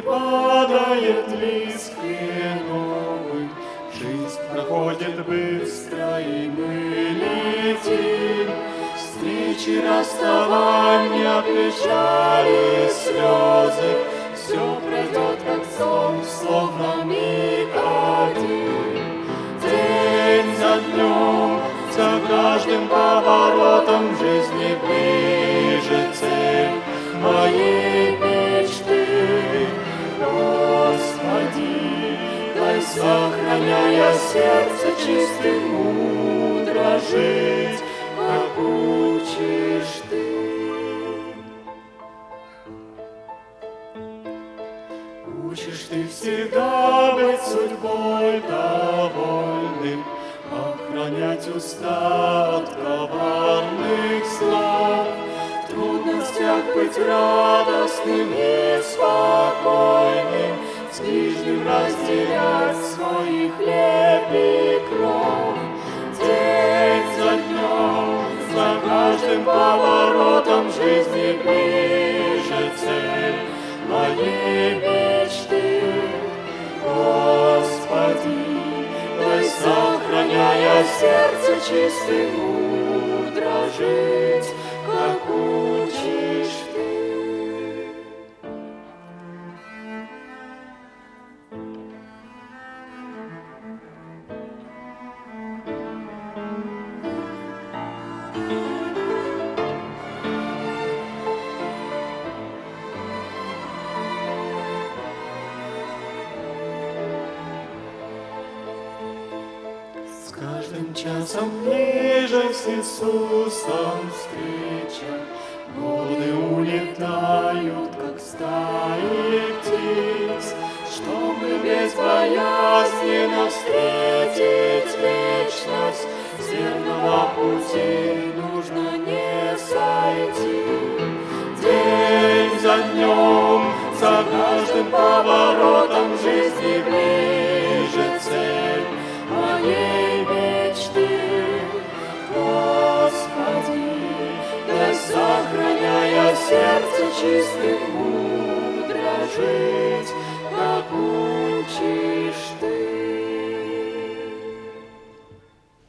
падает лист кленовый. Жизнь проходит быстро, и мы летим. Встречи, расставания, печали, слезы. Все пройдет, как сон, словно миг один. День за днем, за каждым поворотом жизни ближе цель моей мечты. Господи, дай, сохраняя сердце чистым, мудро жить, как учишь Ты. Учишь Ты всегда быть судьбой довольным, охранять уста от коварных слов, в трудностях быть радостным и спокойным, с ближним разделять свой хлеб и кровь. День за днем, за каждым поворотом жизни ближе цель моей мечты. Господи, дай, сохраняя сердце чистым, мудро жить, как учишь Ты. С каждым часом ближе с Иисусом встреча, годы улетают, как стаи птиц, чтобы безбоязненно встретить вечность. С верного пути нужно не сойти. День за днем, за каждым поворотом жизни ближе цель моей мечты. Господи, дай, сохраняя сердце чистым, мудро жить, как учишь